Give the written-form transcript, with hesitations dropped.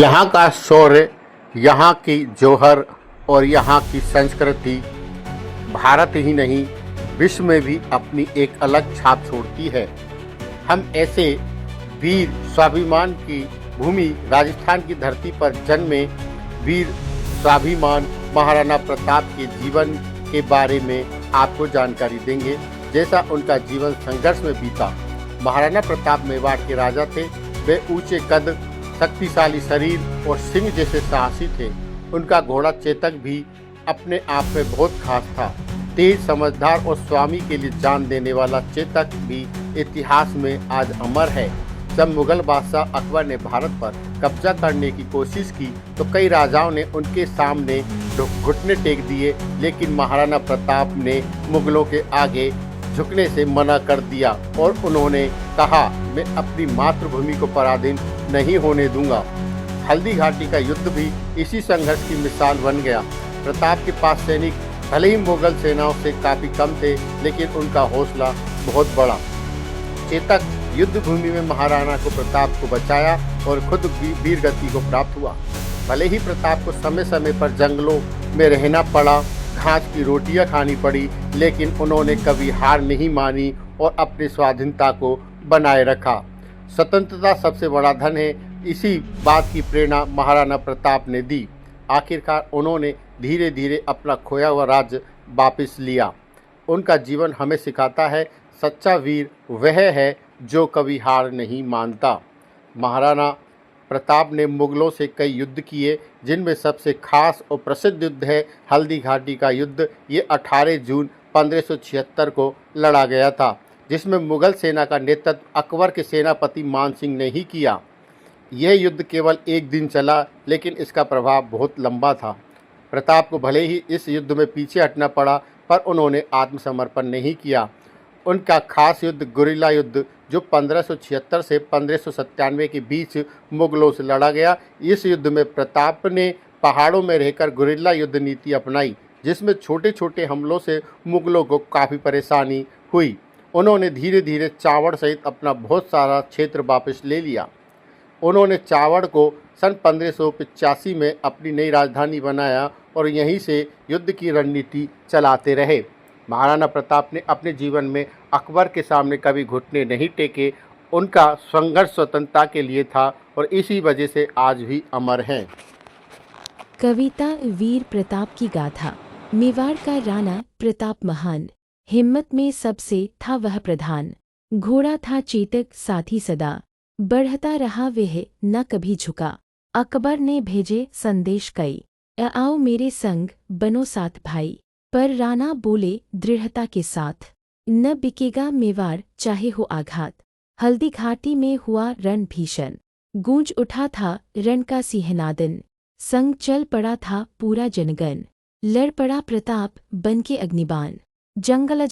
यहाँ का शौर्य, यहाँ की जौहर और यहाँ की संस्कृति भारत ही नहीं विश्व में भी अपनी एक अलग छाप छोड़ती है। हम ऐसे वीर स्वाभिमान की भूमि राजस्थान की धरती पर जन्मे वीर स्वाभिमान महाराणा प्रताप के जीवन के बारे में आपको जानकारी देंगे। जैसा उनका जीवन संघर्ष में बीता। महाराणा प्रताप मेवाड़ के राजा थे। वे ऊंचे कद, शक्तिशाली शरीर और सिंह जैसे साहसी थे। उनका घोड़ा चेतक भी अपने आप में बहुत खास था। तेज, समझदार और स्वामी के लिए जान देने वाला चेतक भी इतिहास में आज अमर है। जब मुगल बादशाह अकबर ने भारत पर कब्जा करने की कोशिश की तो कई राजाओं ने उनके सामने घुटने टेक दिए, लेकिन महाराणा प्रताप ने मुगलों के आगे झुकने से मना कर दिया और उन्होंने कहा, मैं अपनी मातृभूमि को पराधीन नहीं होने दूंगा। हल्दी घाटी का युद्ध भी इसी संघर्ष की मिसाल बन गया। प्रताप के पास सैनिक भले ही मुगल सेनाओं से काफ़ी कम थे, लेकिन उनका हौसला बहुत बड़ा। चेतक युद्ध भूमि में महाराणा को प्रताप को बचाया और खुद वीर गति को प्राप्त हुआ। भले ही प्रताप को समय समय पर जंगलों में रहना पड़ा, घास की रोटियां खानी पड़ी, लेकिन उन्होंने कभी हार नहीं मानी और अपनी स्वाधीनता को बनाए रखा। स्वतंत्रता सबसे बड़ा धन है, इसी बात की प्रेरणा महाराणा प्रताप ने दी। आखिरकार उन्होंने धीरे धीरे अपना खोया हुआ राज्य वापस लिया। उनका जीवन हमें सिखाता है, सच्चा वीर वह है जो कभी हार नहीं मानता। महाराणा प्रताप ने मुगलों से कई युद्ध किए, जिनमें सबसे खास और प्रसिद्ध युद्ध है हल्दी घाटी का युद्ध। ये 18 जून 1576 को लड़ा गया था, जिसमें मुगल सेना का नेतृत्व अकबर के सेनापति मान सिंह ने ही किया। यह युद्ध केवल एक दिन चला, लेकिन इसका प्रभाव बहुत लंबा था। प्रताप को भले ही इस युद्ध में पीछे हटना पड़ा, पर उन्होंने आत्मसमर्पण नहीं किया। उनका खास युद्ध गुरिल्ला युद्ध, जो 1576 से 1597 के बीच मुगलों से लड़ा गया। इस युद्ध में प्रताप ने पहाड़ों में रहकर गुरिल्ला युद्ध नीति अपनाई, जिसमें छोटे छोटे हमलों से मुगलों को काफ़ी परेशानी हुई। उन्होंने धीरे धीरे चावड़ सहित अपना बहुत सारा क्षेत्र वापस ले लिया। उन्होंने चावड़ को सन 1585 में अपनी नई राजधानी बनाया और यहीं से युद्ध की रणनीति चलाते रहे। महाराणा प्रताप ने अपने जीवन में अकबर के सामने कभी घुटने नहीं टेके। उनका संघर्ष स्वतंत्रता के लिए था और इसी वजह से आज भी अमर है। कविता वीर प्रताप की गाथा। मेवाड़ का राणा प्रताप महान, हिम्मत में सबसे था वह प्रधान। घोड़ा था चेतक साथी सदा, बढ़ता रहा वह न कभी झुका। अकबर ने भेजे संदेश कई, आओ मेरे संग बनो साथ भाई। पर राणा बोले दृढ़ता के साथ, न बिकेगा मेवाड़ चाहे हो आघात। हल्दी घाटी में हुआ रण भीषण, गूंज उठा था रण का सिंहनादन। संग चल पड़ा था पूरा जनगण, लड़ पड़ा प्रताप बन के अग्निबाण। जंगल